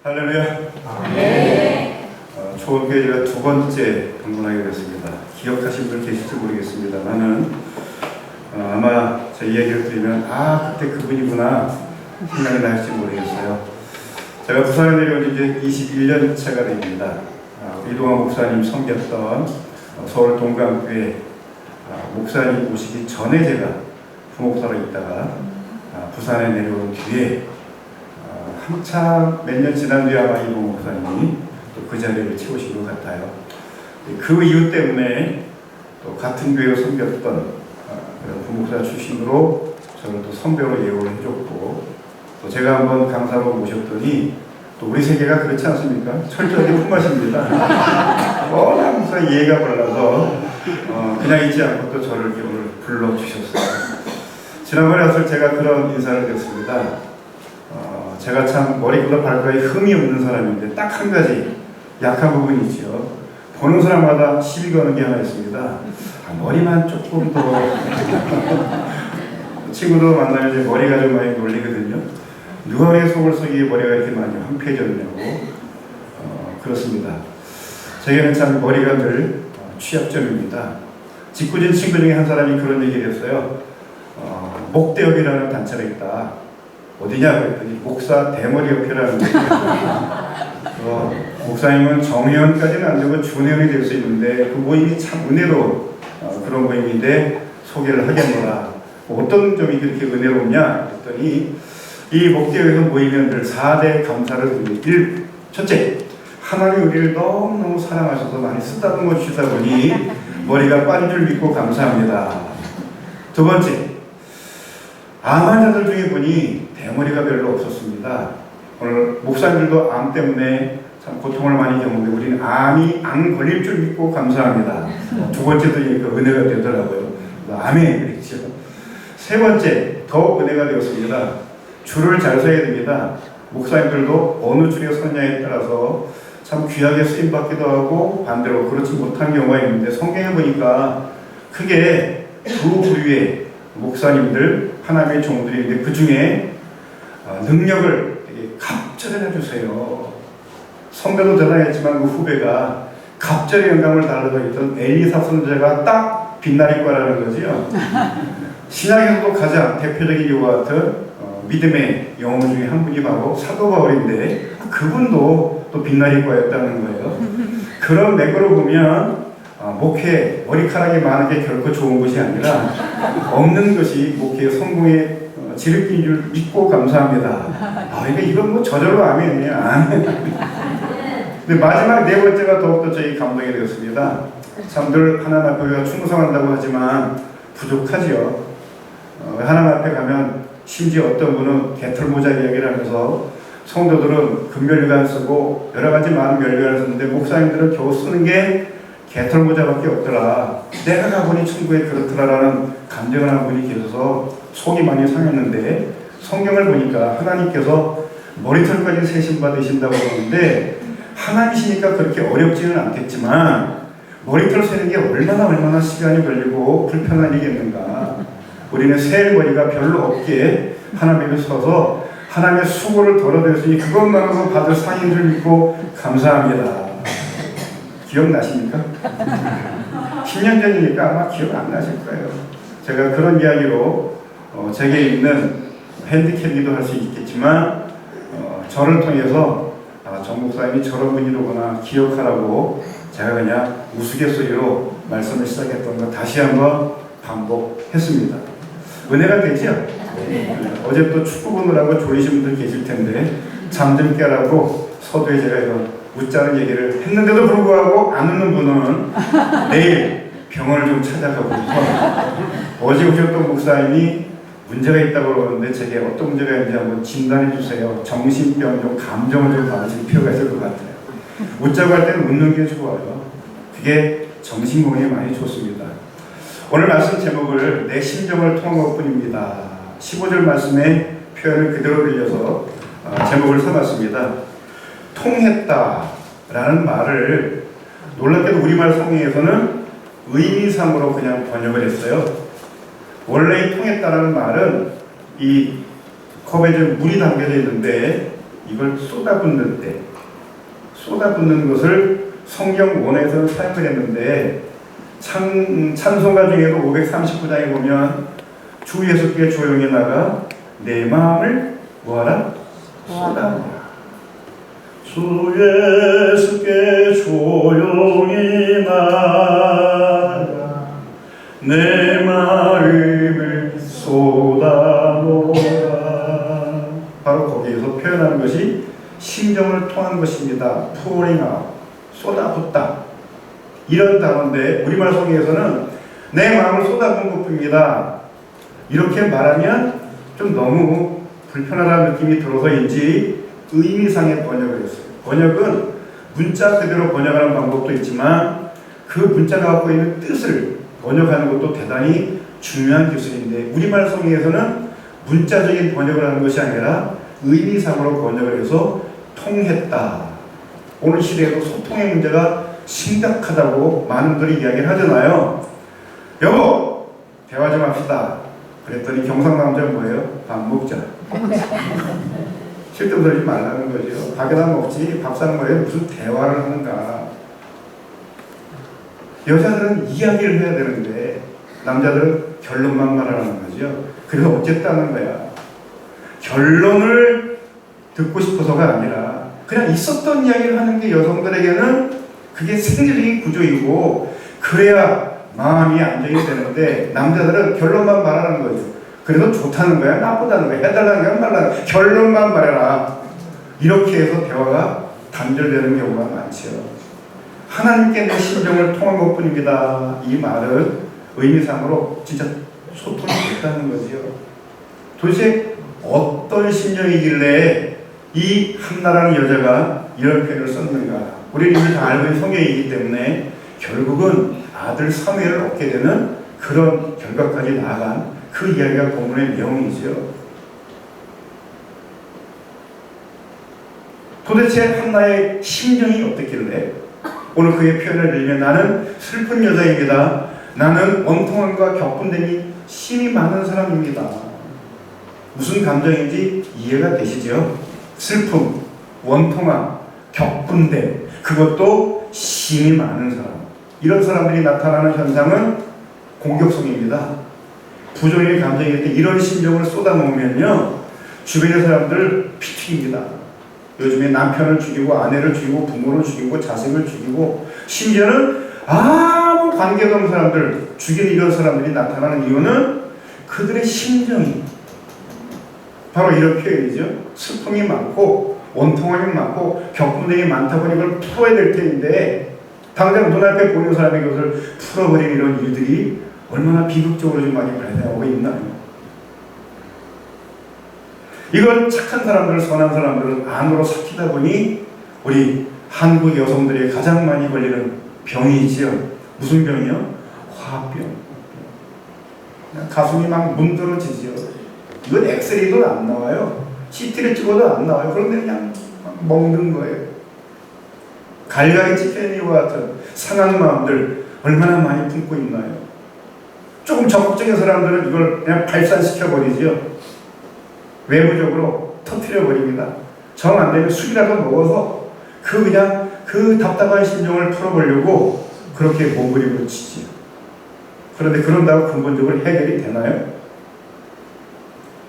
할렐루야. 네. 초원교회 제가 두 번째 방문하게 됐습니다. 기억하신 분 계실지 모르겠습니다. 나는 아마 제 이야기를 들으면 그때 그분이구나 생각이 날지 모르겠어요. 제가 부산에 내려온 이제 21년 차가 됩니다. 이동환 목사님 섬겼던 서울 동강교회 목사님 오시기 전에 제가 부목사로 있다가 부산에 내려온 뒤에 한참 몇 년 지난 뒤에 아마 이동환 목사님이 또 그 자리를 채우신 것 같아요. 그 이유 때문에 또 같은 교회로 섬겼던 그런 부목사 출신으로 저를 또 선배로 예우를 해줬고, 또 제가 한번 강사로 모셨더니 또 우리 세계가 그렇지 않습니까? 철저하게 품마십니다. 워낙 목사 이해가 빨라서 그냥 있지 않고 또 저를 오늘 불러주셨어요. 지난번에 와서 제가 그런 인사를 드렸습니다. 제가 참 머리보다 발가락에 흠이 없는 사람인데 딱 한 가지 약한 부분이 있죠. 보는 사람마다 시비 거는 게 하나 있습니다. 머리만 조금 더 친구도 만나면 이제 머리가 좀 많이 놀리거든요. 누가 왜 속을 속이게 머리가 이렇게 많이 황폐해졌냐고. 그렇습니다. 제게는 참 머리가 늘 취약점입니다. 직구진 친구 중에 한 사람이 그런 얘기를 했어요. 목대협이라는 단체가 있다. 어디냐 그랬더니 목사 대머리협회라는 목사님은 정회원까지는 안 되고 준회원이 될 수 있는데 그 모임이 참 은혜로운 그런 모임인데 소개를 하겠노라. 어떤 점이 그렇게 은혜롭냐 그랬더니 이 목대회에서 모이면 늘 4대 감사를 드립니다. 첫째, 하나님 우리를 너무너무 사랑하셔서 많이 쓰다듬어 주시다 보니 머리가 빠진 줄 믿고 감사합니다. 두 번째, 암 환자들 중에 보니 대머리가 별로 없었습니다. 오늘 목사님들도 암 때문에 참 고통을 많이 겪는데 우리는 암이 안 걸릴 줄 믿고 감사합니다. 두 번째도 은혜가 되더라고요. 아멘 그랬죠. 세 번째, 더욱 은혜가 되었습니다. 줄을 잘 서야 됩니다. 목사님들도 어느 줄에 서냐에 따라서 참 귀하게 쓰임받기도 하고 반대로 그렇지 못한 경우가 있는데 성경에 보니까 크게 두 부류의 목사님들 하나님의 종들인데 그 중에 능력을 되게 갑절해 주세요. 선배도 대단했지만 그 후배가 갑절의 영감을 달라고 했던 엘리사 선지자가 딱 빛나리과라는 거죠. 신약에서도 가장 대표적인 이와 같은 믿음의 영웅 중에 한 분이 바로 사도 바울인데 그분도 또 빛나리과였다는 거예요. 그런 맥으로 보면 목회 머리카락이 많은 게 결코 좋은 것이 아니라 없는 것이 목회의 성공의 지름길인 줄 믿고 감사합니다. 이건 뭐 저절로 아멘이야. 근데 마지막 네 번째가 더욱더 저희 감동이 되었습니다. 참 늘 하나님 앞에 우리가 충성한다고 하지만 부족하지요. 하나님 앞에 가면 심지어 어떤 분은 개털모자 이야기를 하면서 성도들은 금멸류관 쓰고 여러 가지 많은 멸류관을 쓰는데 목사님들은 겨우 쓰는 게 개털모자밖에 없더라. 내가 가보니 천국에 그렇더라라는 감정을 하는 분이 계셔서 속이 많이 상했는데 성경을 보니까 하나님께서 머리털까지 세심 받으신다고 그러는데 하나님이시니까 그렇게 어렵지는 않겠지만 머리털 세는 게 얼마나 시간이 걸리고 불편한 일이겠는가. 우리는 셀 머리가 별로 없기에 하나님에 서서 하나님의 수고를 덜어드렸으니 그것만으로 받을 상인 줄 믿고 감사합니다. 기억나십니까? 10년 전이니까 아마 기억 안 나실 거예요. 제가 그런 이야기로 제게 있는 핸디캡이기도 할 수 있겠지만 저를 통해서 정 목사님이 저런 분이로구나 기억하라고 제가 그냥 우스갯소리로 말씀을 시작했던 거 다시 한번 반복했습니다. 은혜가 되죠? 어제 또 축구 보느라고 졸리신 분들 계실 텐데 잠 좀 깨라고 서두에 제가 이런 웃자는 얘기를 했는데도 불구하고 안 웃는 분은 내일 병원을 좀 찾아가고 어제 오셨던 목사님이 문제가 있다고 그러는데 제게 어떤 문제가 있는지 한번 진단해 주세요. 정신병 좀 감정을 좀 받으실 필요가 있을 것 같아요. 웃자고 할 때는 웃는 게 좋아요. 그게 정신건강에 많이 좋습니다. 오늘 말씀 제목을 내 심정을 통한 것뿐입니다. 15절 말씀의 표현을 그대로 빌려서 제목을 써놨습니다. 통했다라는 말을 놀랍게도 우리말 성경에서는 의미상으로 그냥 번역을 했어요. 원래 통했다라는 말은 이 컵에 좀 물이 담겨져 있는데 이걸 쏟아붓는 때, 쏟아붓는 것을 성경 원에서 사용을 했는데 찬송가 중에도 539장에 보면 주 예수께 조용히 나가 내 마음을 뭐하라? 쏟아부어라. 주 예수께 조용히 나가 내 마음을 쏟아놓으라. 바로 거기에서 표현하는 것이 심정을 통한 것입니다. pouring out, 쏟아붓다. 이런 단어인데 우리말 성경에서는 내 마음을 쏟아부은 것뿐입니다. 이렇게 말하면 좀 너무 불편하다는 느낌이 들어서인지 의미상의 번역을 했어요. 번역은 문자 그대로 번역하는 방법도 있지만 그 문자가 갖고 있는 뜻을 번역하는 것도 대단히 중요한 기술인데 우리말 성경에서는 문자적인 번역을 하는 것이 아니라 의미상으로 번역을 해서 통했다. 오늘 시대에도 소통의 문제가 심각하다고 많은 분들이 이야기를 하잖아요. 여보, 대화 좀 합시다. 그랬더니 경상남자는 뭐예요? 밥 먹자. 실등 들지 말라는 거죠. 밥이나 먹지 밥 사는 거에 무슨 대화를 하는가. 여자들은 이야기를 해야 되는데 남자들은 결론만 말하는 거죠. 그래서 어쨌다는 거야. 결론을 듣고 싶어서가 아니라 그냥 있었던 이야기를 하는 게 여성들에게는 그게 생리적인 구조이고 그래야 마음이 안정이 되는데 남자들은 결론만 말하는 거죠. 그래서 좋다는 거야, 나쁘다는 거야, 해달라는 거야, 말라는 거야. 결론만 말해라. 이렇게 해서 대화가 단절되는 경우가 많죠. 하나님께 내 심정을 통한 것뿐입니다. 이 말은 의미상으로 진짜 소통이 됐다는 거지요. 도대체 어떤 심정이길래 이 한나라는 여자가 이런 표현을 썼는가? 우리는 이미 다 알고 있는 성경이기 때문에 결국은 아들 사무엘을 얻게 되는 그런 결과까지 나아간 그 이야기가 본문의 내용이죠. 도대체 한나의 심정이 어떻길래 오늘 그의 표현을 들으면 나는 슬픈 여자입니다. 나는 원통함과 격분됨이 심이 많은 사람입니다. 무슨 감정인지 이해가 되시죠? 슬픔, 원통함, 격분됨, 그것도 심이 많은 사람. 이런 사람들이 나타나는 현상은 공격성입니다. 부정의 감정일 때 이런 심정을 쏟아놓으면요 주변의 사람들 피튀깁니다. 요즘에 남편을 죽이고 아내를 죽이고 부모를 죽이고 자식을 죽이고 심지어는 아무 관계도 없는 사람들 죽이는 이런 사람들이 나타나는 이유는 그들의 심정이 바로 이런 표현이죠. 슬픔이 많고 원통함이 많고 격분됨이 많다 보니 이걸 풀어야 될 텐데 당장 눈앞에 보이는 사람의 것을 풀어버리는 이런 일들이 얼마나 비극적으로 좀 많이 발생하고 있나요? 이건 착한 사람들, 선한 사람들은 안으로 삭히다 보니 우리 한국 여성들이 가장 많이 걸리는 병이지요. 무슨 병이요? 화병. 가슴이 막 문드러지지요. 이건 엑스레이도 안 나와요. CT를 찍어도 안 나와요. 그런데 그냥 먹는 거예요. 갈갈이 찢겨있는 이와 같은 상한 마음들 얼마나 많이 품고 있나요? 조금 적극적인 사람들은 이걸 그냥 발산시켜버리죠. 외부적으로 터뜨려버립니다. 정 안 되면 술이라도 먹어서 그냥 그 답답한 심정을 풀어보려고 그렇게 몸부림을 치지요. 그런데 그런다고 근본적으로 해결이 되나요?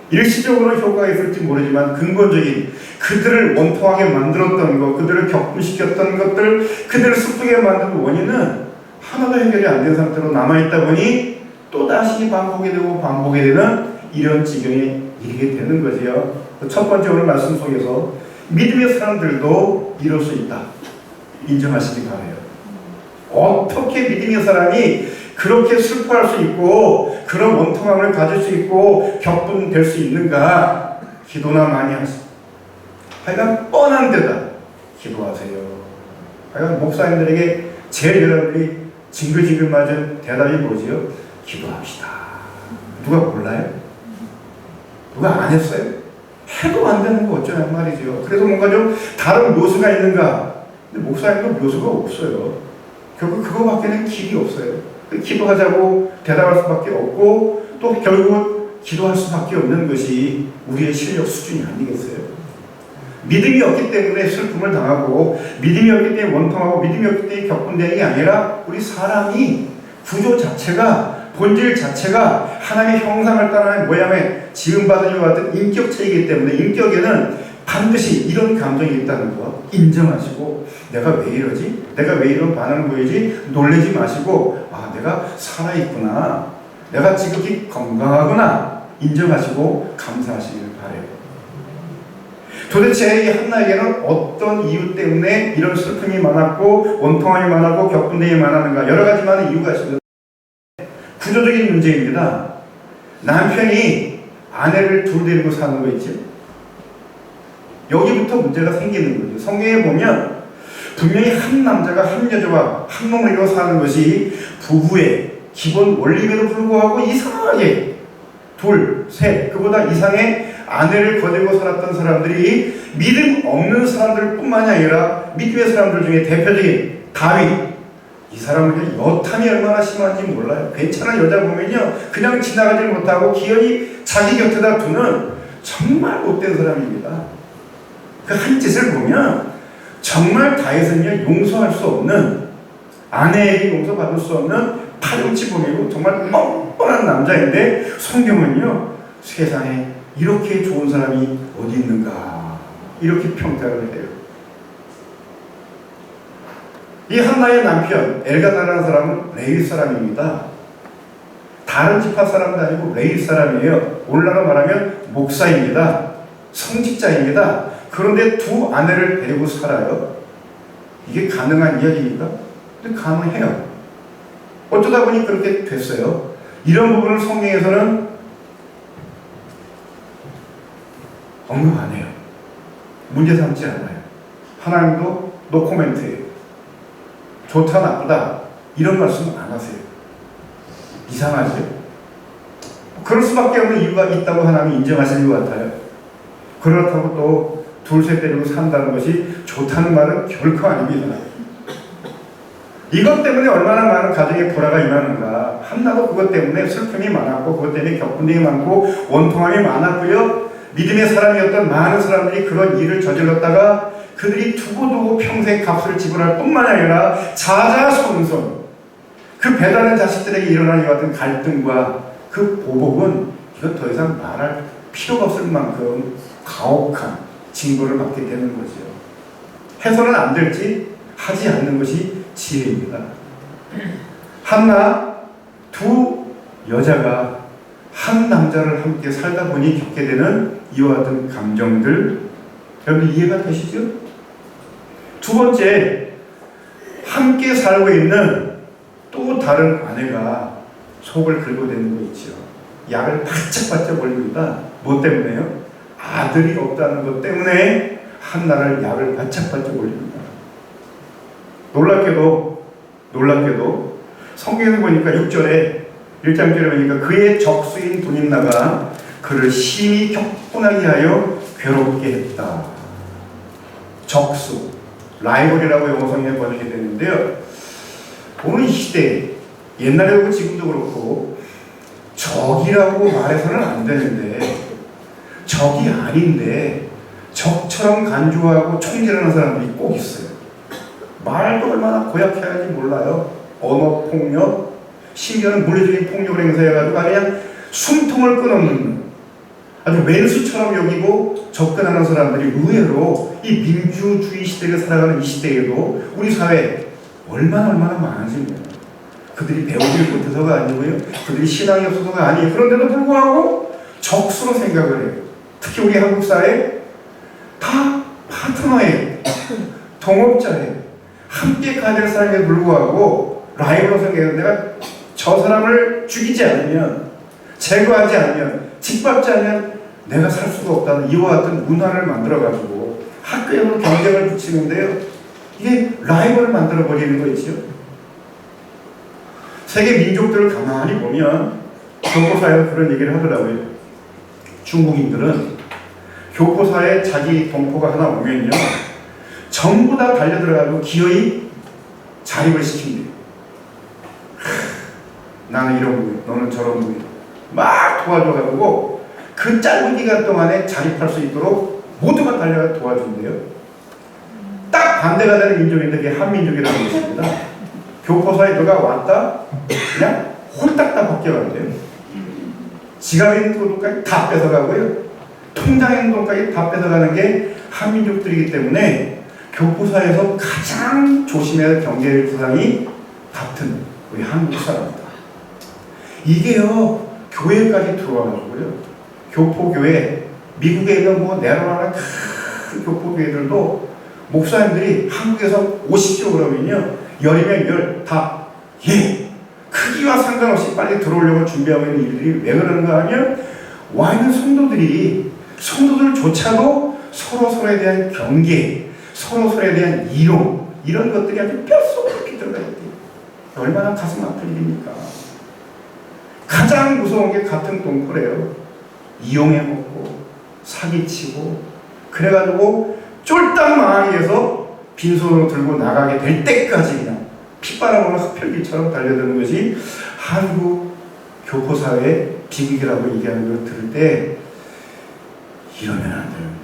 일시적으로 효과가 있을지 모르지만 근본적인 그들을 원통하게 만들었던 것, 그들을 격분시켰던 것들, 그들을 슬프게 만든 원인은 하나도 해결이 안 된 상태로 남아있다 보니 또다시 반복이 되고 반복이 되는 이런 지경에 이르게 되는 거지요. 첫 번째 오늘 말씀 속에서 믿음의 사람들도 이럴 수 있다. 인정하시기 바라요. 어떻게 믿음의 사람이 그렇게 슬퍼할 수 있고 그런 원통함을 가질 수 있고 격분될 수 있는가? 기도나 많이 하세요. 하여간 뻔한 데다 기도하세요. 하여간 목사님들에게 제일 여러분들이 징글징글 맞은 대답이 뭐지요? 기도합시다. 누가 몰라요? 누가 안 했어요? 해도 안 되는 거 어쩌냐 말이죠. 그래서 뭔가 좀 다른 묘수가 있는가? 근데 목사님도 묘수가 없어요. 결국 그거밖에는 길이 없어요. 기도하자고 대답할 수밖에 없고 또 결국은 기도할 수밖에 없는 것이 우리의 실력 수준이 아니겠어요? 믿음이 없기 때문에 슬픔을 당하고 믿음이 없기 때문에 원통하고 믿음이 없기 때문에 겪은다는 게 아니라 우리 사람이 구조 자체가 본질 자체가 하나님의 형상을 따라하는 모양의 지음받은 이와 같은 인격체이기 때문에 인격에는 반드시 이런 감정이 있다는 거 인정하시고 내가 왜 이러지? 내가 왜 이런 반응을 보이지? 놀라지 마시고 아 내가 살아있구나 내가 지극히 건강하구나 인정하시고 감사하시기를 바라요. 도대체 이 한나에게는 어떤 이유 때문에 이런 슬픔이 많았고 원통함이 많았고 겪은 일이 많았는가 여러 가지 많은 이유가 있습니다. 구조적인 문제입니다. 남편이 아내를 둘 데리고 사는 거 있죠. 여기부터 문제가 생기는 거죠. 성경에 보면 분명히 한 남자가 한 여자와 한 몸을 이루어 사는 것이 부부의 기본 원리임에도 불구하고 이상하게 둘, 셋, 그보다 이상의 아내를 거느리고 살았던 사람들이 믿음 없는 사람들 뿐만이 아니라 믿음의 사람들 중에 대표적인 다윗 이 사람은 여탐이 얼마나 심한지 몰라요. 괜찮은 여자 보면요 그냥 지나가지 못하고 기어이 자기 곁에다 두는 정말 못된 사람입니다. 그 한 짓을 보면 정말 다윗은요 용서할 수 없는 아내에게 용서받을 수 없는 파렴치범이고 정말 뻔뻔한 남자인데 성경은요 세상에 이렇게 좋은 사람이 어디 있는가 이렇게 평가를 해요. 이 한나의 남편 엘가나라는 사람은 레위 사람입니다. 다른 지파 사람도 아니고 레위 사람이에요. 오늘날로 말하면 목사입니다. 성직자입니다. 그런데 두 아내를 데리고 살아요. 이게 가능한 이야기입니까? 근데 가능해요. 어쩌다 보니 그렇게 됐어요. 이런 부분을 성경에서는 언급 안 해요. 문제 삼지 않아요. 하나님도 노코멘트예요. 좋다 나쁘다 이런 말씀 안 하세요. 이상하죠? 그럴 수밖에 없는 이유가 있다고 하나님이 인정하시는 것 같아요. 그렇다고 또 둘셋 데리고 산다는 것이 좋다는 말은 결코 아닙니다. 이것 때문에 얼마나 많은 가정에 불화가 임하는가. 한나도 그것 때문에 슬픔이 많았고 그것 때문에 겪은 일이 많고 원통함이 많았고요. 믿음의 사람이었던 많은 사람들이 그런 일을 저질렀다가 그들이 두고두고 평생 값을 지불할 뿐만 아니라 자자손손 그 배다른 자식들에게 일어나는 이 같은 갈등과 그 보복은 이거 더 이상 말할 필요가 없을 만큼 가혹한 징벌을 받게 되는 거죠. 해서는 안 될지 하지 않는 것이 지혜입니다. 한나 두 여자가 한 남자를 함께 살다 보니 겪게 되는 이와 같은 감정들 여러분 이해가 되시죠? 두 번째 함께 살고 있는 또 다른 아내가 속을 긁어대는 거 있죠. 약을 바짝바짝 올립니다. 뭐 때문에요? 아들이 없다는 것 때문에 한나를 약을 바짝바짝 올립니다. 놀랍게도 성경에 보니까 6절에 1장절에 보니까 그의 적수인 분임나가 그를 심히 격분하게 하여 괴롭게 했다. 적수, 라이벌이라고 영어 성경에 번역이 되는데요. 오늘 이 시대에 옛날에도 그렇고 지금도 그렇고 적이라고 말해서는 안 되는데 적이 아닌데 적처럼 간주하고 총질하는 사람들이 꼭 있어요. 말도 얼마나 고약해야지 몰라요. 언어폭력, 심지어는 물리적인 폭력을 행사해가지고 그냥 숨통을 끊어놓는 아주 왼수처럼 여기고 접근하는 사람들이 의외로 이 민주주의 시대를 살아가는 이 시대에도 우리 사회에 얼마나 많은지 몰라요. 그들이 배우지 못해서가 아니고요. 그들이 신앙이 없어서가 아니에요. 그런데도 불구하고 적수로 생각을 해요. 특히 우리 한국 사회 다 파트너예요. 동업자예요. 함께 가야 될 사람에도 불구하고 라이벌로 생각해요. 내가 저 사람을 죽이지 않으면 제거하지 않으면 짓밟지 않으면 내가 살 수가 없다는 이와 같은 문화를 만들어가지고 학교에서 경쟁을 붙이는데요. 이게 라이벌을 만들어버리는 거 있죠. 세계 민족들을 가만히 보면 교포사회가 그런 얘기를 하더라고요. 중국인들은 교포사에 자기 동포가 하나 오면요 전부 다 달려들어가지고 기어이 자립을 시킵니다. 나는 이런 분이야, 너는 저런 분이야. 막 도와줘가지고 그 짧은 기간 동안에 자립할 수 있도록 모두가 달려가 도와준대요. 딱 반대가 되는 민족인데 그게 한민족이라는 것입니다. 교포사에 누가 왔다 그냥 홀딱 다 벗겨간대요. 지갑 돈까지 다 뺏어가고요. 통장 돈까지 다 뺏어가는 게 한민족들이기 때문에 교포사에서 가장 조심해야 할 경계 대상이 같은 우리 한국 사람이다. 이게요 교회까지 들어와가지고요. 교포교회 미국에 있는 뭐 내로라나 큰 교포교회들도 목사님들이 한국에서 오십시오 그러면요 열이면 열 다 예 크기와 상관없이 빨리 들어오려고 준비하고 있는 일들이 왜 그러는가 하면 와 있는 성도들조차도 서로에 대한 경계, 서로에 대한 이용 이런 것들이 아주 뼛속에 들어가야 돼요. 얼마나 가슴 아픈 일입니까? 가장 무서운 게 같은 동포래요. 이용해먹고 사기치고 그래가지고 쫄딱 망하기 위해서 빈손으로 들고 나가게 될 때까지 그냥 핏바람으로 흡혈귀처럼 달려드는 것이 한국 교포사회의 비극이라고 얘기하는 걸 들을 때 이러면 안 되는데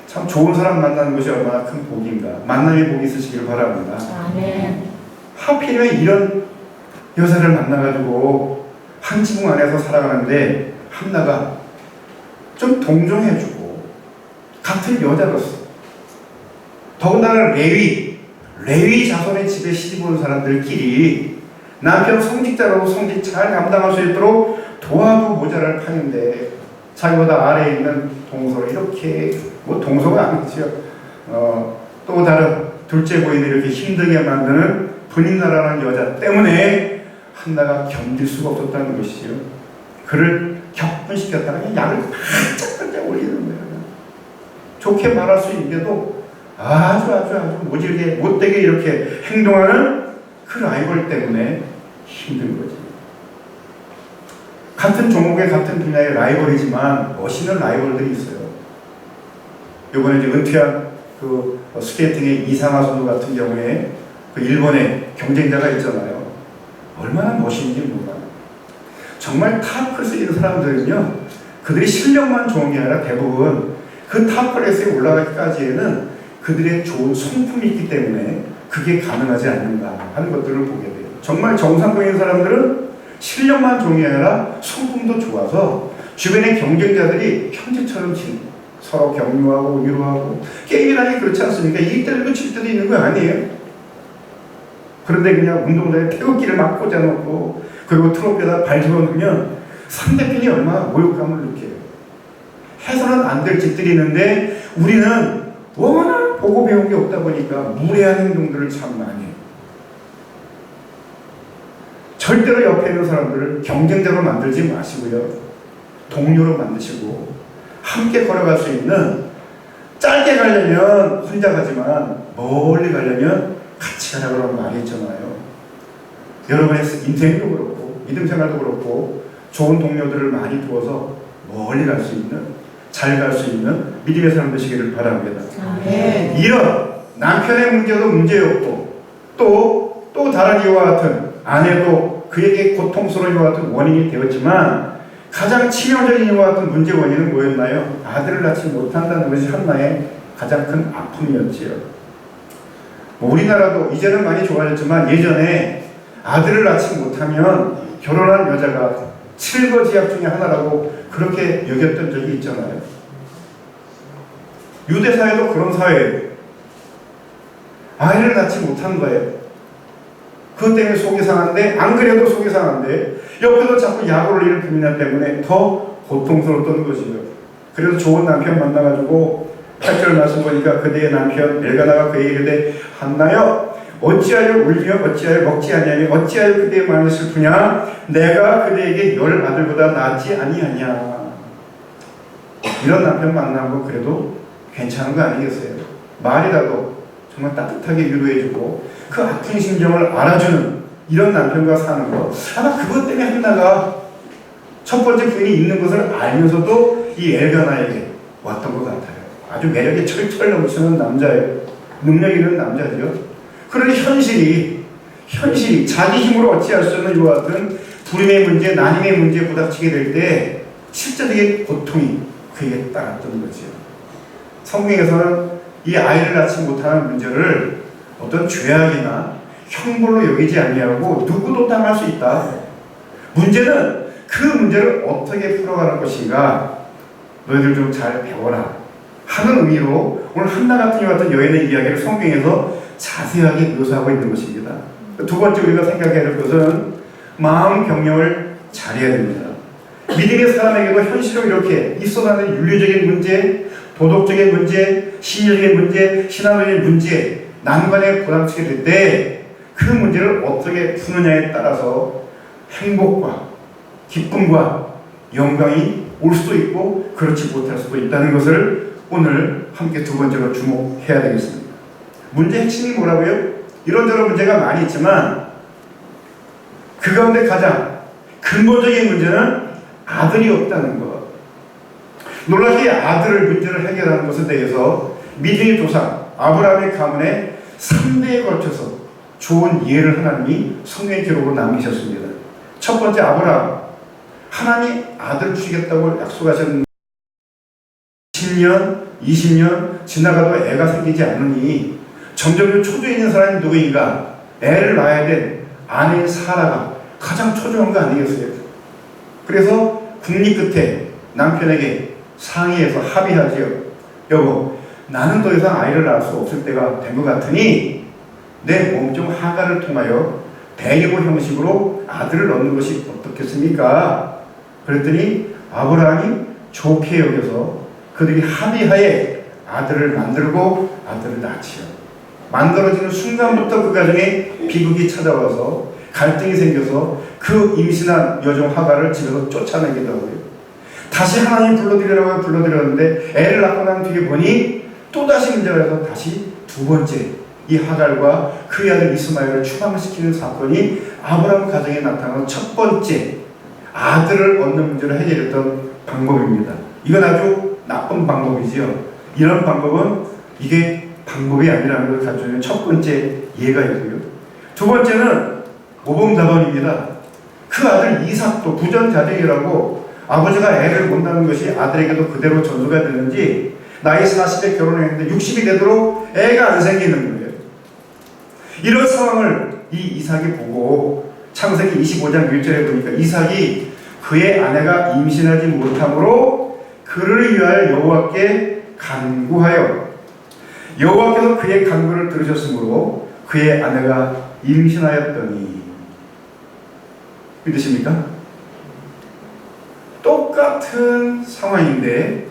참 좋은 사람 만나는 것이 얼마나 큰 복인가. 만남의 복이 있으시길 바랍니다. 아멘. 하필이면 이런 여자를 만나가지고 한 지붕 안에서 살아가는데 한나가 좀 동정해주고 같은 여자로서 더군다나 레위 자손의 집에 시집온 사람들끼리 남편 성직자로 성직 잘 감당할 수 있도록 도와도 모자랄 판인데 자기보다 아래에 있는 동서를 이렇게 뭐 동서가 아니죠. 또 다른 둘째 부인을 이렇게 힘들게 만드는 분인나라는 여자 때문에 한나가 견딜 수가 없었다는 것이죠. 그를 격분시켰다가 약을 반짝반짝 올리는 거예요. 좋게 말할 수 있는데도 아주 모질게 못되게 이렇게 행동하는 그 라이벌 때문에 힘든 거지. 같은 종목의 같은 분야의 라이벌이지만 멋있는 라이벌들이 있어요. 이번에 이제 은퇴한 그 스케이팅의 이상하 선수 같은 경우에 그 일본의 경쟁자가 있잖아요. 얼마나 멋있는지 몰라요. 정말 탑 클래스에 있는 사람들은요, 그들이 실력만 좋은 게 아니라 대부분 그 탑 클래스에 올라가기까지에는 그들의 좋은 성품이 있기 때문에 그게 가능하지 않는가 하는 것들을 보게 돼요. 정말 정상적인 있는 사람들은 실력만 좋은 게 아니라 성품도 좋아서 주변의 경쟁자들이 형제처럼 서로 격려하고 위로하고 게임이라는 게 그렇지 않습니까? 이길 때도 질 때도 있는 거 아니에요? 그런데 그냥 운동장에 태극기를 막 꽂아놓고 그리고 트로피에다 발 집어넣으면 상대편이 얼마나 모욕감을 느껴요. 해서는 안 될 짓들이 있는데 우리는 워낙 보고 배운 게 없다 보니까 무례한 행동들을 참 많이 해요. 절대로 옆에 있는 사람들을 경쟁자로 만들지 마시고요. 동료로 만드시고 함께 걸어갈 수 있는, 짧게 가려면 혼자 가지만 멀리 가려면 같이 가자고 하는 말이 있잖아요. 여러분의 인생도 그렇고 믿음 생활도 그렇고 좋은 동료들을 많이 두어서 멀리 갈 수 있는, 잘 갈 수 있는 믿음의 사람 되시기를 바랍니다. 아멘. 이런 남편의 문제도 문제였고 또 다른 이와 같은 아내도 그에게 고통스러운 이와 같은 원인이 되었지만 가장 치명적인 이와 같은 문제 원인은 뭐였나요? 아들을 낳지 못한다는 것이 한나의 가장 큰 아픔이었지요. 우리나라도 이제는 많이 좋아졌지만 예전에 아들을 낳지 못하면 결혼한 여자가 칠거지약 중에 하나라고 그렇게 여겼던 적이 있잖아요. 유대사회도 그런 사회예요. 아이를 낳지 못한 거예요. 그것 때문에 속이 상한데, 안 그래도 속이 상한데 옆에서 자꾸 약을 올리는 부인들 때문에 더 고통스러웠던 것이죠. 그래서 좋은 남편 만나가지고 8절 말씀 보니까 그대의 남편 엘가나가 그에게 이르되 한나여 어찌하여 울며 어찌하여 먹지 아니하며 어찌하여 그대의 마음이 슬프냐? 내가 그대에게 10 아들보다 낫지 아니하냐. 이런 남편 만나면 그래도 괜찮은 거 아니겠어요? 말이라도 정말 따뜻하게 위로해주고 그 아픈 심정을 알아주는 이런 남편과 사는 것, 아마 그것 때문에 한나가 첫 번째 부인이 있는 것을 알면서도 이 엘가나에게 왔던 것 같아요. 아주 매력이 철철 넘치는 남자예요. 능력 있는 남자죠. 그런데 현실이 자기 힘으로 어찌할 수 없는 이와 같은 불임의 문제, 난임의 문제에 부닥치게 될 때 실제적인 고통이 그에게 따랐던 거지요. 성경에서는 이 아이를 낳지 못하는 문제를 어떤 죄악이나 형벌로 여기지 아니하고 누구도 당할 수 있다. 문제는 그 문제를 어떻게 풀어가는 것인가 너희들 좀 잘 배워라 하는 의미로 오늘 한나 같은 이 같은 여인의 이야기를 성경에서 자세하게 묘사하고 있는 것입니다. 두 번째 우리가 생각해야 될 것은 마음 경영을 잘해야 됩니다. 믿음의 사람에게도 현실로 이렇게 있어가는 윤리적인 문제, 도덕적인 문제, 심리적인 문제, 신앙적인 문제, 난관에 부닥치게 될 때 그 문제를 어떻게 푸느냐에 따라서 행복과 기쁨과 영광이 올 수도 있고 그렇지 못할 수도 있다는 것을 오늘 함께 두 번째로 주목해야 되겠습니다. 문제 핵심이 뭐라고요? 이런저런 문제가 많이 있지만 그 가운데 가장 근본적인 문제는 아들이 없다는 것. 놀랍게 아들을 문제를 해결하는 것에 대해서 믿음의 조상 아브라함의 가문에 3대에 걸쳐서 좋은 예를 하나님이 성경의 기록으로 남기셨습니다. 첫 번째 아브라함, 하나님이 아들을 주시겠다고 약속하셨는데 10년, 20년 지나가도 애가 생기지 않으니 점점 초조해 있는 사람이 누구인가? 애를 낳아야 된 아내인 사라가 가장 초조한 거 아니겠어요? 그래서 국리 끝에 남편에게 상의해서 합의하지요. 여보, 나는 더 이상 아이를 낳을 수 없을 때가 된 것 같으니 내 몸종 하가를 통하여 대리보 형식으로 아들을 얻는 것이 어떻겠습니까? 그랬더니 아브라함이 좋게 여겨서 그들이 합의하에 아들을 만들고 아들을 낳지요. 만들어지는 순간부터 그 가정에 비극이 찾아와서 갈등이 생겨서 그 임신한 여종 하가를 집에서 쫓아내기도 하고요. 다시 하나님 불러드리라고 불러드렸는데 애를 낳고 난 뒤에 보니 또다시 문제가 돼서 다시 두 번째 이 하갈과 그의 아들 이스마엘을 추방시키는 사건이 아브라함 가정에 나타나는 첫 번째 아들을 얻는 문제를 해결했던 방법입니다. 이건 아주 나쁜 방법이지요. 이런 방법은 이게 방법이 아니라는 걸 가르쳐주는 첫 번째 예가 있고요. 두 번째는 모범답안입니다. 그 아들 이삭도 부전자력이라고 아버지가 애를 못 낳는 것이 아들에게도 그대로 전수가 되는지 나이 40에 결혼했는데 60이 되도록 애가 안 생기는 거예요. 이런 상황을 이 이삭이 보고 창세기 25장 1절에 보니까 이삭이 그의 아내가 임신하지 못함으로 그를 위하여 여호와께 간구하여 여호와께서 그의 간구를 들으셨으므로 그의 아내가 임신하였더니 믿으십니까? 똑같은 상황인데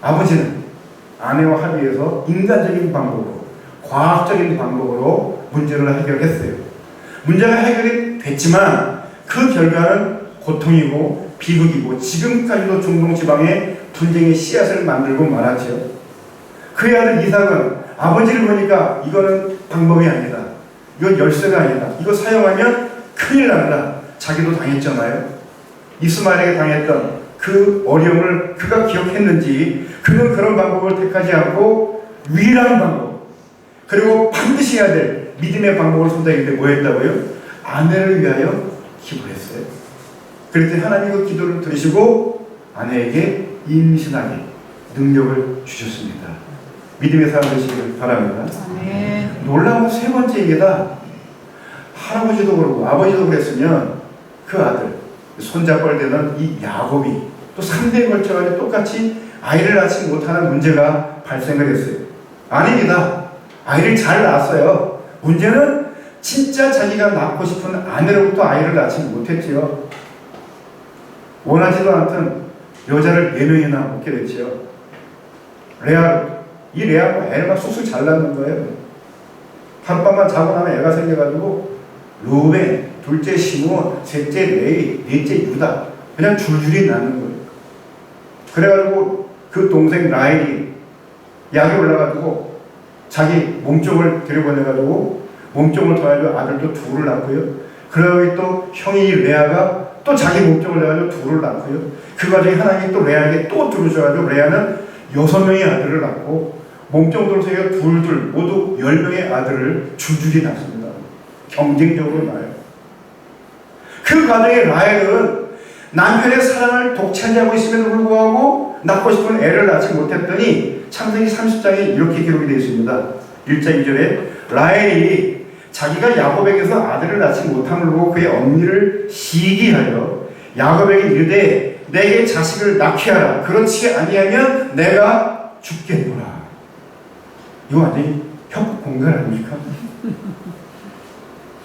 아버지는 아내와 합의해서 인간적인 방법으로 과학적인 방법으로 문제를 해결했어요. 문제가 해결이 됐지만 그 결과는 고통이고 비극이고 지금까지도 중동 지방에 분쟁의 씨앗을 만들고 말았죠. 그의 아들 이삭은 아버지를 보니까 이거는 방법이 아니다. 이건 열쇠가 아니다. 이거 사용하면 큰일 난다. 자기도 당했잖아요. 이스마엘에게 당했던 그 어려움을 그가 기억했는지 그는 그런 방법을 택하지 않고 유일한 방법 그리고 반드시 해야 될 믿음의 방법을 선택했는데 뭐 했다고요? 아내를 위하여 기도했어요. 그랬더니 하나님 그 기도를 들으시고 아내에게 임신하게 능력을 주셨습니다. 믿음의 사람 되시길 바랍니다. 네. 놀라운 세 번째 얘기다. 할아버지도 그러고 아버지도 그랬으면 그 아들 손자뻘 되는 이 야곱이 또 3대에 걸쳐가지고 똑같이 아이를 낳지 못하는 문제가 발생을 했어요. 아닙니다. 아이를 잘 낳았어요. 문제는 진짜 자기가 낳고 싶은 아내로부터 아이를 낳지 못했지요. 원하지도 않던 여자를 4명이나 얻게 됐지요. 이 레아가 애가 쑥쑥 잘 낳는 거예요. 하룻밤만 자고 나면 애가 생겨가지고 루벤, 둘째 시므온, 셋째 레위, 넷째 유다 그냥 줄줄이 낳는 거예요. 그래가지고 그 동생 라헬이 약이 올라가지고 자기 몸종을 들여보내가지고 몸종을 더해가지고 아들도 둘을 낳고요. 그러고 또 형이 레아가 또 자기 몸종을 내가지고 둘을 낳고요. 그 과정에 하나님이 또 레아에게 또 둘을 줘가지고 레아는 6명의 아들을 낳고 몸종들을 세워 둘둘 모두 10명의 아들을 줄줄이 낳습니다. 경쟁적으로 낳아요. 그 과정에 라헬은 남편의 사랑을 독차지하고 있음에도 불구하고 낳고 싶은 애를 낳지 못했더니 창세기 30장에 이렇게 기록이 되어 있습니다. 1장 2절에 라헬이 자기가 야곱에게서 아들을 낳지 못함을 보고 그의 언니를 시기하여 야곱에게 이르되 내게 자식을 낳게 하라. 그렇지 아니하면 내가 죽겠노라. 이거 완전히 협박 공갈 아닙니까?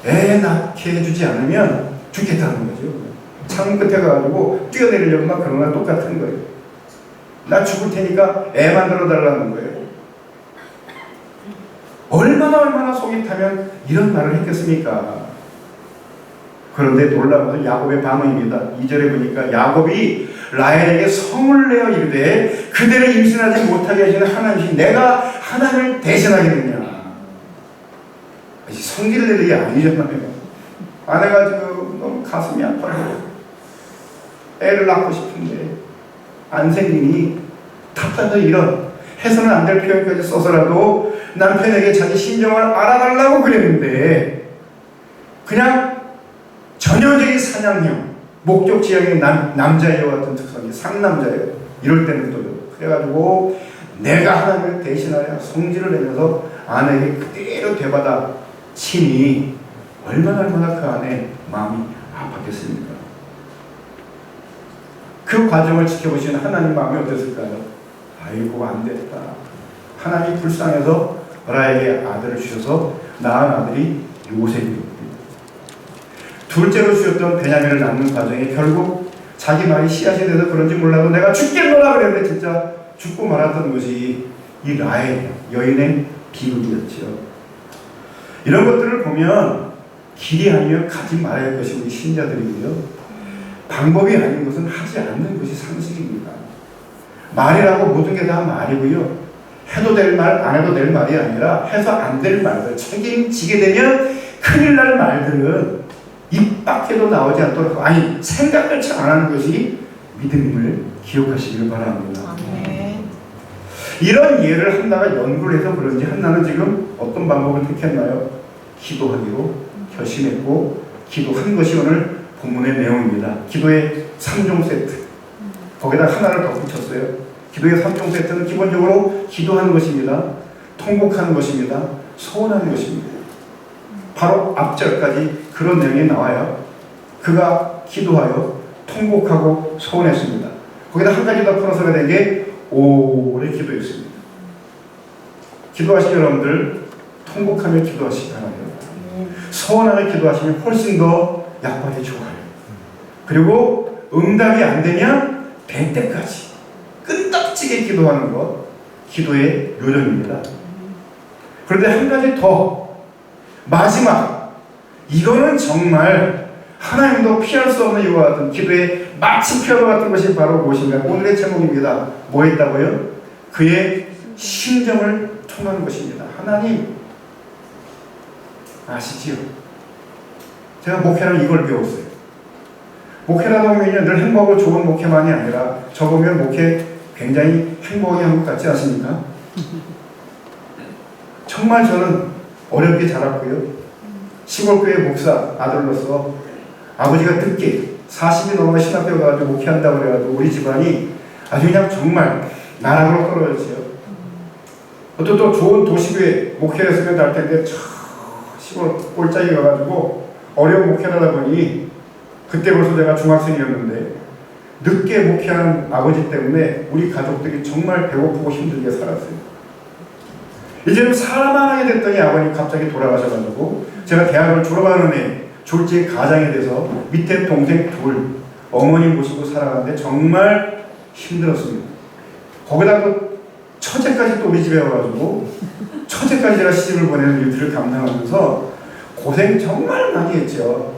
애 낳게 해주지 않으면 죽겠다는 거죠. 창문 끝에 가가지고 뛰어내리려고 막 그런 거랑 똑같은 거예요. 나 죽을 테니까 애 만들어 달라는 거예요. 얼마나 속이 타면 이런 말을 했겠습니까? 그런데 놀라운 것은 야곱의 반응입니다. 2절에 보니까 야곱이 라헬에게 성을 내어 이르되 그대를 임신하지 못하게 하시는 하나님이신 내가 하나님을 대신하겠느냐. 성질을 내는 게 아니잖아요. 아내가 지금 너무 가슴이 아파요. 애를 낳고 싶은데 안 생기니 답답해서 이런 해서는 안 될 표현까지 써서라도 남편에게 자기 심정을 알아달라고 그랬는데 그냥 전형적인 사냥형, 목적지향의 남자애와 같은 특성이 상남자예요. 이럴 때는 또 그래가지고 내가 하나님을 대신하여 성질을 내면서 아내에게 그대로 되받아 치니 얼마나 그 안에 마음이 아팠겠습니까? 그 과정을 지켜보시는 하나님 마음이 어땠을까요? 아이고 안 됐다. 하나님이 불쌍해서 라헬에게 아들을 주셔서 낳은 아들이 요셉이었습니다. 둘째로 주셨던 베냐민을 낳는 과정에 결국 자기 말이 씨앗이 돼서 그런지 몰라도 내가 죽겠노라 그랬는데 진짜 죽고 말았던 것이 이 라헬 여인의 비극이었죠. 이런 것들을 보면 길이 아니면 가지 말아야 할 것이 우리 신자들이고요. 방법이 아닌 것은 하지 않는 것이 상식입니다. 말이라고 모든 게 다 말이고요. 해도 될 말, 안 해도 될 말이 아니라 해서 안 될 말들, 책임지게 되면 큰일 날 말들은 입 밖에도 나오지 않도록 아니 생각을 잘 안 하는 것이 믿음을 기억하시기를 바랍니다. 이런 예를 한나가 연구를 해서 그런지 한나는 지금 어떤 방법을 택했나요? 기도하기로 결심했고 기도한 것이 오늘 본문의 내용입니다. 기도의 3종 세트 거기다 하나를 덧붙였어요. 기도의 3종 세트는 기본적으로 기도하는 것입니다. 통곡하는 것입니다. 소원하는 것입니다. 바로 앞절까지 그런 내용이 나와요. 그가 기도하여 통곡하고 소원했습니다. 거기다 한 가지 더 풀어서 된 게 오래 기도했습니다. 기도하신 여러분들 통곡하며 기도하시기 바랍니다. 소원하며 기도하시면 훨씬 더 약발이 좋아요. 그리고 응답이 안 되면 될 때까지 끈덕지게 기도하는 것 기도의 요령입니다. 그런데 한 가지 더 마지막 이거는 정말 하나님도 피할 수 없는 이와 같은 기도의 마침표와 같은 것이 바로 무엇인가? 오늘의 제목입니다. 뭐 했다고요? 그의 심정을 통하는 것입니다. 하나님 아시지요? 제가 목회는 이걸 배웠어요. 목회라다 보면 늘 행복하고 좋은 목회만이 아니라 저 보면 목회 굉장히 행복하게 한 것 같지 않습니까? 정말 저는 어렵게 자랐고요. 시골교회 목사 아들로서 아버지가 늦게 40이 넘어 신학교 가가지고 목회한다고 그래가지고 우리 집안이 아주 그냥 정말 나락으로 떨어졌어요. 또 좋은 도시교회 목회를 했으면 날 텐데 시골 꼴짝이 가가지고 어려운 목회를 하다 보니 그때 벌써 내가 중학생이었는데 늦게 목회하는 아버지 때문에 우리 가족들이 정말 배고프고 힘들게 살았어요. 이제는 살아만하게 됐더니 아버님 갑자기 돌아가셔가지고 제가 대학을 졸업하는 해 졸지 가장이 돼서 밑에 동생 둘 어머니 모시고 살아가는데 정말 힘들었습니다. 거기다 또 처제까지 또 우리 집에 와가지고 처제까지 제가 시집을 보내는 일들을 감당하면서 고생 정말 많이 했죠.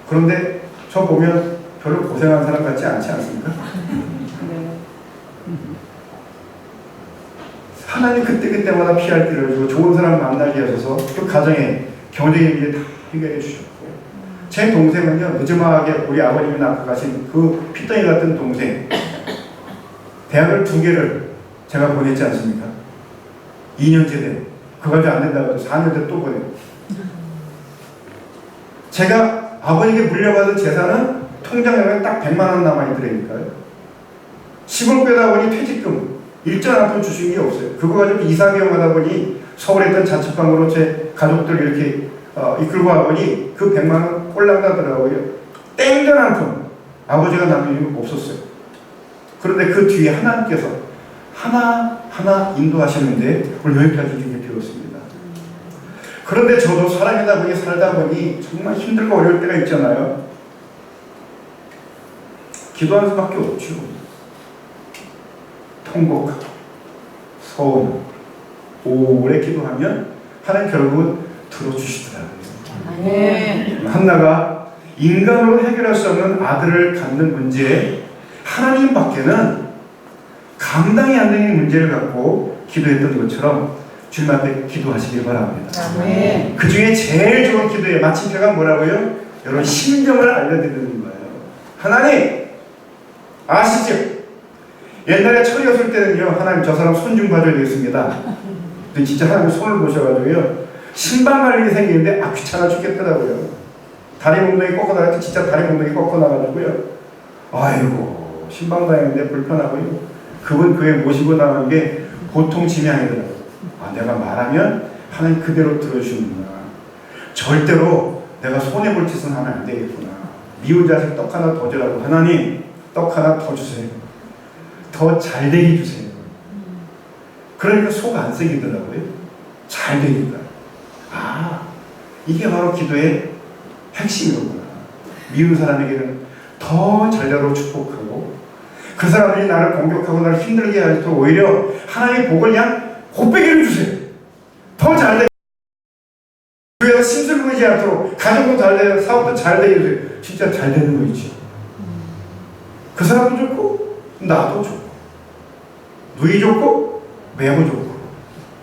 그런데 저 보면 별로 고생한 사람 같지 않지 않습니까? 하나님 그때그때마다 피할 길을 주고 좋은 사람 만나게 하셔서 그 가정에 경제적인 일을 다 해결해 주셨고 제 동생은요 늦음하게 우리 아버님이 낳고 가신 그 피덩이 같은 동생 대학을 2개를 제가 보냈지 않습니까? 2년째 돼 그거까지 안 된다고 해서 4년째 또 보내고 제가 아버지에게 물려받은 재산은 통장에 딱 100만 원 남아있더라니까요. 시골 빼다 보니 퇴직금 일전 한 푼 주신 게 없어요. 그거 가지고 이사 비용 하다 보니 서울에 있던 자취방으로 제 가족들 이렇게 이끌고 와보니 그 100만 원 꼴랑나더라고요. 땡전 한 푼 아버지가 남긴 게 없었어요. 그런데 그 뒤에 하나님께서 하나하나 인도하시는데 오늘 여기까지 이렇게 배웠습니다. 그런데 저도 사람이다 보니 살다 보니 정말 힘들고 어려울 때가 있잖아요. 기도하는 수밖에 없죠. 통곡하고 서운 오래 기도하면 하나님 결국은 들어주시더라고요. 네. 한나가 인간으로 해결할 수 없는 아들을 갖는 문제에 하나님밖에는 감당이 안 되는 문제를 갖고 기도했던 것처럼 주님 앞에 기도하시길 바랍니다. 네. 그 중에 제일 좋은 기도의 마침표가 뭐라고요? 여러분 심정을 알려드리는 거예요. 하나님 아시죠? 옛날에 철이었을 때는요, 하나님 저 사람 손 좀 봐줘야 되겠습니다. 근데 진짜 하나님 손을 보셔가지고요, 신발 말리게 생기는데 귀찮아 죽겠더라고요. 다리 몽둥이 꺾어 나가서 진짜 다리 몽둥이 꺾어 나가지고요. 아이고 신방 다니는데 불편하고요. 그분 교회 모시고 나간 게 보통 짐이 아니더라고요. 내가 말하면 하나님 그대로 들어주시는구나. 절대로 내가 손해볼 짓은 하면 안 되겠구나. 미운 자식 떡 하나 더 주라고. 하나님 떡 하나 더 주세요. 더 잘되게 해주세요. 그러니까 속 안 쓰이더라고요. 잘 되니까. 이게 바로 기도의 핵심이구나. 미운 사람에게는 더 잘되도록 축복하고, 그 사람들이 나를 공격하고 나를 힘들게 할 때 오히려 하나님의 복을 그냥 곱빼기를 주세요. 더 잘되게, 교회가 심술 부리지 않도록, 가정도 잘되고 사업도 잘되게 해주세요. 진짜 잘되는 거 있죠. 그 사람도 좋고 나도 좋고, 누이 좋고 매부 좋고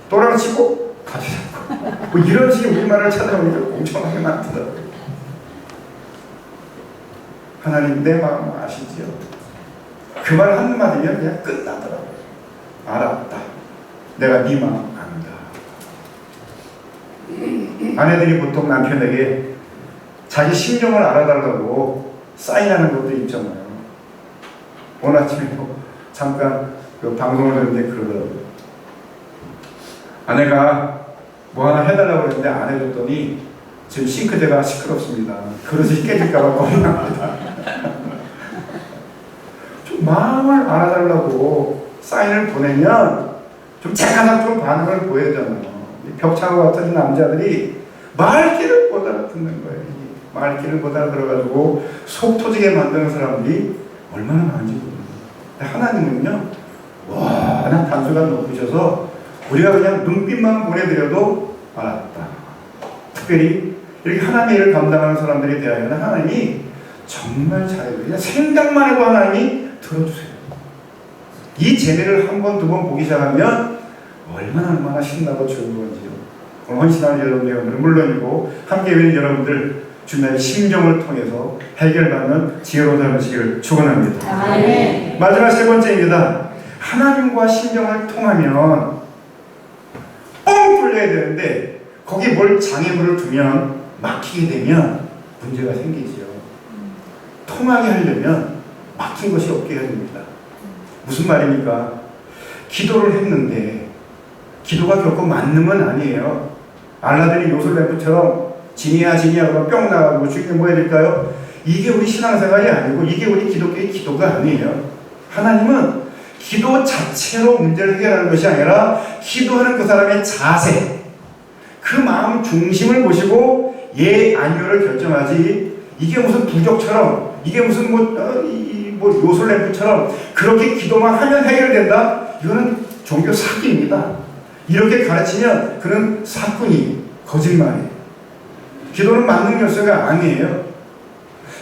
또랑 치고 같이 잡고, 뭐 이런 식의 우리말을 찾아보니까 엄청나게 많더라고요. 하나님 내 마음 아시지요? 그 말 한마디면 그냥 끝나더라고요. 알았다. 내가 네 마음 안다. 아내들이 보통 남편에게 자기 심정을 알아달라고 사인하는 것도 있잖아요. 오늘 아침에도 잠깐 그 방송을 했는데 그러더라고요. 아내가 뭐 하나 해달라고 했는데 안 해줬더니 지금 싱크대가 시끄럽습니다. 그릇이 깨질까봐 겁납니다. 좀 마음을 알아달라고 사인을 보내면 좀 제가 좀 반응을 보여야잖아요. 벽창과 같은 남자들이 말귀를 못 알아듣는 거예요. 말귀를 못 알아들어가지고 속 터지게 만드는 사람들이 얼마나 많은지 모릅니다. 하나님은요, 워낙 단수가 높으셔서 우리가 그냥 눈빛만 보내드려도 알았다. 특별히 이렇게 하나님의 일을 감당하는 사람들에 대하여는 하나님이 정말 잘해요. 그냥 생각만 해도 하나님이 들어주세요. 이 재미를 한 번, 두 번 보기 시작하면 얼마나 신나고 좋은 건지요. 오늘 헌신하는 여러분들은 물론이고 함께 있는 여러분들 주님의 심정을 통해서 해결받는 지혜로운 삶을 축원합니다. 네. 마지막 세 번째입니다. 하나님과 심정을 통하면 뻥 뚫려야 되는데 거기 뭘 장애물을 두면 막히게 되면 문제가 생기지요. 통하게 하려면 막힌 것이 없게 해야 됩니다. 무슨 말입니까? 기도를 했는데 기도가 결코 만능은 아니에요. 알라딘이 요술램프처럼 지니야 그러면 뿅 나가고 주님이 뭐 해야 될까요? 이게 우리 신앙생활이 아니고 이게 우리 기독교의 기도가 아니에요. 하나님은 기도 자체로 문제를 해결하는 것이 아니라 기도하는 그 사람의 자세, 그 마음 중심을 보시고 예, 아니요를 결정하지, 이게 무슨 부적처럼, 이게 무슨 뭐 요술램프처럼 그렇게 기도만 하면 해결된다? 이거는 종교 사기입니다. 이렇게 가르치면 그는 사꾼이 거짓말이에요. 기도는 만능 열쇠가 아니에요.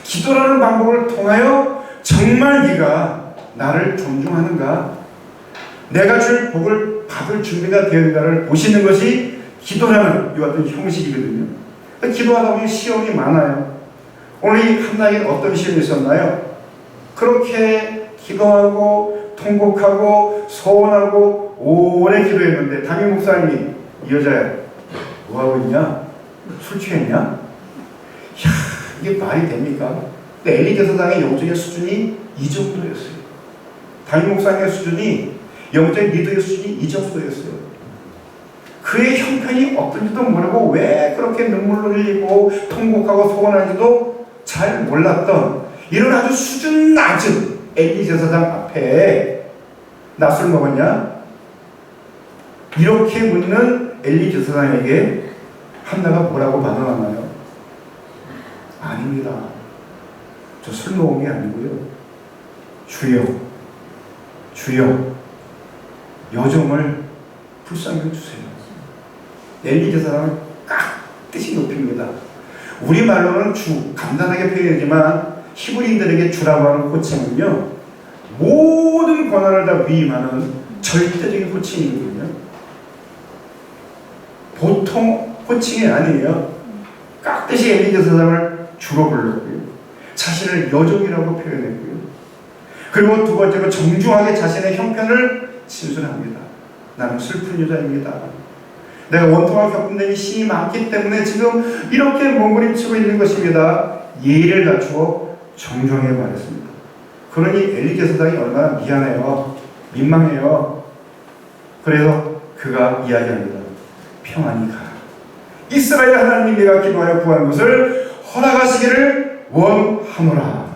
기도라는 방법을 통하여 정말 네가 나를 존중하는가, 내가 줄 복을 받을 준비가 되었는가를 보시는 것이 기도라는 이 같은 형식이거든요. 기도하다 보면 시험이 많아요. 오늘 이 한나에게 어떤 시험이 있었나요? 그렇게 기도하고 통곡하고 소원하고 오래 기도했는데 담임 목사님이 이 여자야 뭐하고 있냐? 술 취했냐? 이야, 이게 말이 됩니까? 근데 엘리 제사장의 영적인 수준이 이 정도였어요. 담임 목사님의 수준이 영적인 리더의 수준이 이 정도였어요. 그의 형편이 어떤지도 모르고 왜 그렇게 눈물을 흘리고 통곡하고 소원하는지도 잘 몰랐던 이런 아주 수준 낮은 엘리 제사장 앞에 낯을 먹었냐? 이렇게 묻는 엘리 제사장에게 한나가 뭐라고 반응하나요? 아닙니다. 저 술 먹은 게 아니고요. 주여, 주여, 여종을 불쌍히 해주세요. 엘리 제사장을 깍듯이 높입니다. 우리말로는 주, 간단하게 표현하지만 히브리인들에게 주라고 하는 호칭은요, 모든 권한을 다 위임하는 절대적인 호칭이거든요. 보통 호칭이 아니에요. 깍듯이 엘리 제사장을 주로 불렀고요. 자신을 여종이라고 표현했고요. 그리고 두 번째로 정중하게 자신의 형편을 진술합니다. 나는 슬픈 여자입니다. 내가 원통하게 겪은 데 힘이 많기 때문에 지금 이렇게 몸부림치고 있는 것입니다. 예의를 갖추어 정중하게 말했습니다. 그러니 엘리 제사장이 얼마나 미안해요. 민망해요. 그래서 그가 이야기합니다. 평안히 가라. 이스라엘 하나님 내가 기도하여 구한 것을 허락하시기를 원하노라.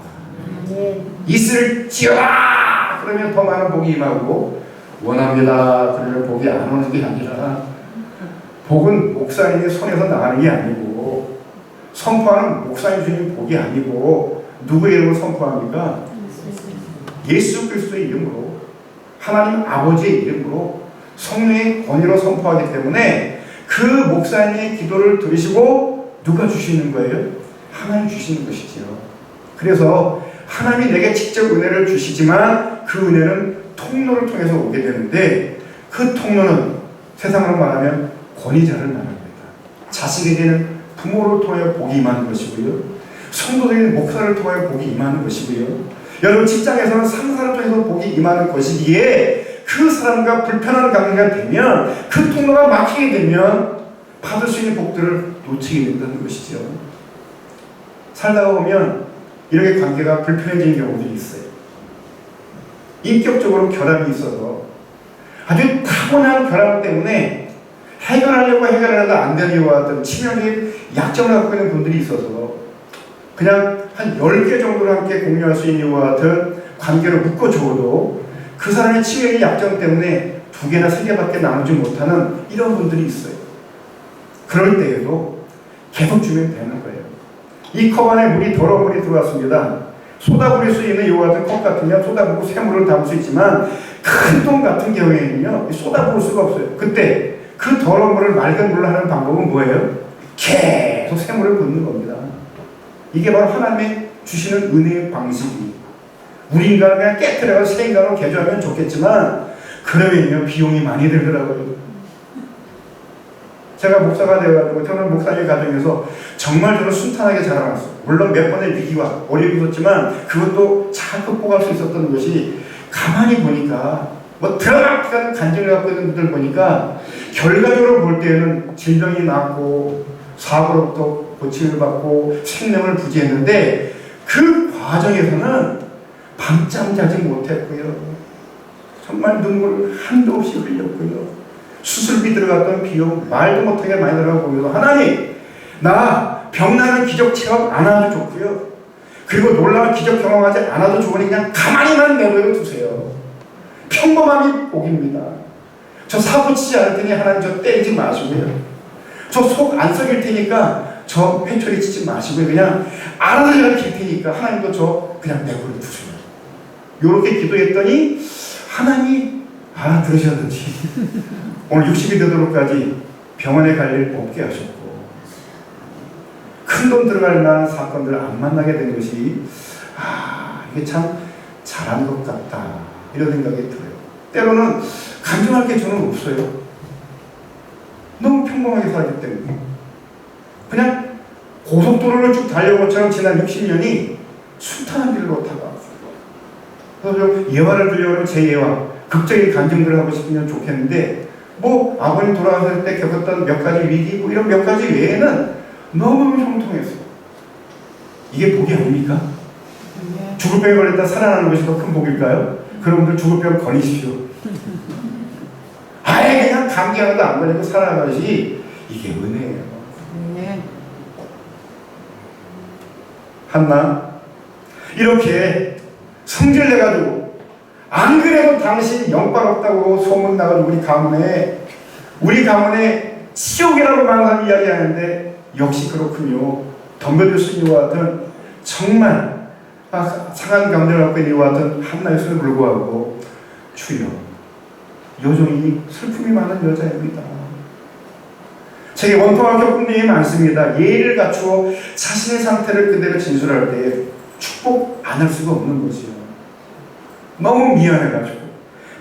있을지어다. 그러면 더 많은 복이 임하고, 원합니다. 그러면 복이 안 오는 게 아니라, 복은 목사님의 손에서 나가는 게 아니고, 선포하는 목사님 주신 복이 아니고, 누구의 이름으로 선포합니까? 예수 그리스도의 이름으로, 하나님 아버지의 이름으로, 성령의 권위로 선포하기 때문에 그 목사님의 기도를 들으시고 누가 주시는 거예요? 하나님 주시는 것이지요. 그래서 하나님이 내게 직접 은혜를 주시지만 그 은혜는 통로를 통해서 오게 되는데, 그 통로는 세상으로 말하면 권위자를 말합니다. 자식에게는 부모를 통하여 복이 임하는 것이고요, 성도들에게는 목사를 통하여 복이 임하는 것이고요, 여러분 직장에서는 상사를 통해서 복이 임하는 것이기에 그 사람과 불편한 관계가 되면, 그 통로가 막히게 되면 받을 수 있는 복들을 놓치게 된다는 것이죠. 살다가 보면 이렇게 관계가 불편해지는 경우들이 있어요. 인격적으로 결함이 있어서 아주 타고난 결함 때문에 해결하려고 해결하려다 안 되는 이와 같은 치명적인 약점을 갖고 있는 분들이 있어서 그냥 한 10개 정도를 함께 공유할 수 있는 이와 같은 관계를 묶어주어도 그 사람의 치명의 약점 때문에 2개나 3개밖에 나누지 못하는 이런 분들이 있어요. 그럴 때에도 계속 주면 되는 거예요. 이 컵 안에 물이 더러운 물이 들어왔습니다. 쏟아부릴 수 있는 이와 같은 컵 같으면 쏟아부고 새물을 담을 수 있지만, 큰 돈 같은 경우에는요 쏟아부을 수가 없어요. 그때 그 더러운 물을 맑은 물로 하는 방법은 뭐예요? 계속 새물을 붓는 겁니다. 이게 바로 하나님의 주시는 은혜의 방식이에요. 우리 인간을 그냥 깨트려서 새 인간으로 개조하면 좋겠지만, 그러면요 비용이 많이 들더라고요. 제가 목사가 되어가지고 저는 목사님 가정에서 정말 저는 순탄하게 자라났어요. 물론 몇 번의 위기와 어려움이 있었지만 그것도 잘 극복할 수 있었던 것이, 가만히 보니까 뭐 드라마틱한 간증을 갖고 있는 분들 보니까 결과적으로 볼 때는 질병이 났고 사고로부터 고침을 받고 생명을 부지했는데, 그 과정에서는 밤잠 자지 못했고요, 정말 눈물을 한도 없이 흘렸고요, 수술비 들어갔던 비용 말도 못하게 많이 들어가고 보면서, 하나님 나 병나는 기적 체험 안 하도 좋고요, 그리고 놀라운 기적 경험하지 않아도 좋으니 그냥 가만히만 내버려 두세요. 평범함이 복입니다. 저 사고치지 않을 테니 하나님 저 때리지 마시고요, 저 속 안 썩일 테니까 저 회초리 치지 마시고요, 그냥 알아서 가르칠 테니까 하나님도 저 그냥 내버려 두세요. 요렇게 기도했더니 하나님이 알아들으셨는지 오늘 60이 되도록까지 병원에 갈 일 없게 하셨고, 큰 돈 들어갈 만한 사건들을 안 만나게 된 것이, 이게 참 잘한 것 같다 이런 생각이 들어요. 때로는 간증할 게 저는 없어요. 너무 평범하게 살기 때문에. 그냥 고속도로를 쭉 달려온 것처럼 지난 60년이 순탄한 길로 다가왔어요. 그래서 예화를 들려오면 제 예화, 극적인 간증들을 하고 싶으면 좋겠는데, 뭐 아버님 돌아가실 때 겪었던 몇 가지 위기, 뭐 이런 몇 가지 외에는 너무 형통했어요. 이게 복이 아닙니까? 죽을 병에 걸렸다 살아나는 것이 더 큰 복일까요? 그런 분들 죽을 병 걸리십시오. 아예 그냥 감기 하나도 안 걸리고 살아나는 것이 이게 은혜예요. 네. 한나 이렇게 성질 내가지고 안 그래도 당신 영광 없다고 소문나가지고 우리 가문에 지옥이라고 말하는 이야기 하는데 역시 그렇군요. 덤벼들 스님과 같은 정말 상한 감정을 갖고 있는 이와 같은 한나의 손에 불구하고 주여 여종이 슬픔이 많은 여자입니다. 제게 원통한 겪은 일이 많습니다. 예의를 갖추어 자신의 상태를 그대로 진술할 때 축복 안 할 수가 없는 거지요. 너무 미안해가지고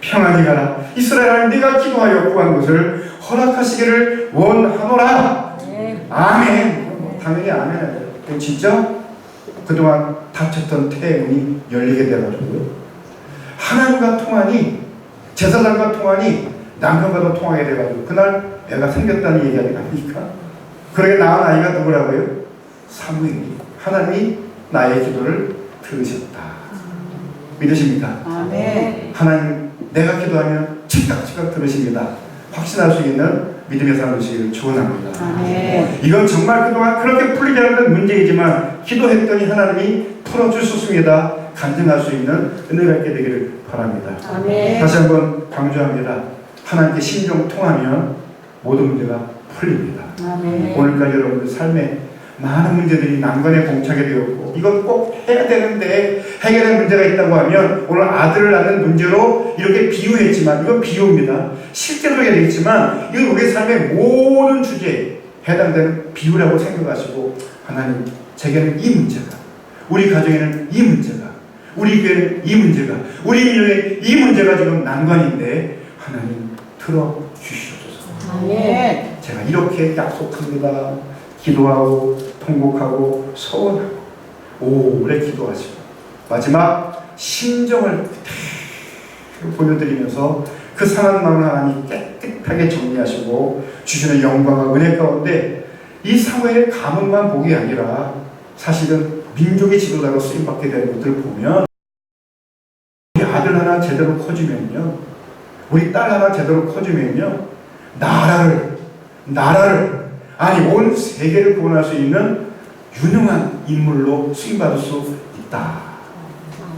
평안히 가라 이스라엘 하나님 네가 기도하여 구한 것을 허락하시기를 원하노라. 네. 아멘. 당연히 아멘 하죠. 진짜 그동안 닫혔던 태문이 열리게 돼가지고요. 하나님과 통하니 제사장과 통하니 남편과도 통하게 돼가지고 그날 애가 생겼다는 얘기 아닙니까? 그러게 낳은 아이가 누구라고요? 사무엘이. 하나님이 나의 기도를 들으셨다. 믿으십니까? 아멘. 하나님 내가 기도하면 즉각 들으십니다. 확신할 수 있는 믿음의 삶을 되시기를 축원합니다. 아멘. 이건 정말 그동안 그렇게 풀리지 않는 문제이지만 기도했더니 하나님이 풀어주셨습니다. 간증할 수 있는 은혜가 있게 되기를 바랍니다. 아멘. 다시 한번 강조합니다. 하나님께 심정 통하면 모든 문제가 풀립니다. 아멘. 오늘까지 여러분들 삶에 많은 문제들이 난관에 봉착이 되었고 이건 꼭 해야 되는데 해결할 문제가 있다고 하면 오늘 아들을 낳는 문제로 이렇게 비유했지만 이건 비유입니다. 실제로 해야 되겠지만 이건 우리 삶의 모든 주제에 해당되는 비유라고 생각하시고 하나님 제게는 이 문제가 우리 가정에는 이 문제가 우리 교회는 이 문제가 우리 민족에는 이 문제가 지금 난관인데 하나님 들어주시옵소서. 아멘. 제가 이렇게 약속합니다. 기도하고 통곡하고 서원하고 오래 기도하시고 마지막 심정을 그대로 보여드리면서 그 상한 마음을 하나님 깨끗하게 정리하시고 주시는 영광과 은혜 가운데 이 사회의 가문만 보기 아니라 사실은 민족의 지도자로 쓰임받게 되는 것들을 보면 우리 아들 하나 제대로 커지면요 우리 딸 하나 제대로 커지면요 나라를 아니 온 세계를 구원할 수 있는 유능한 인물로 쓰임받을 수 있다.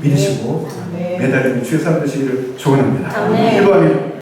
믿으시고 매달리는 주의 사람 되시기를 축원합니다. 아멘. 기도하며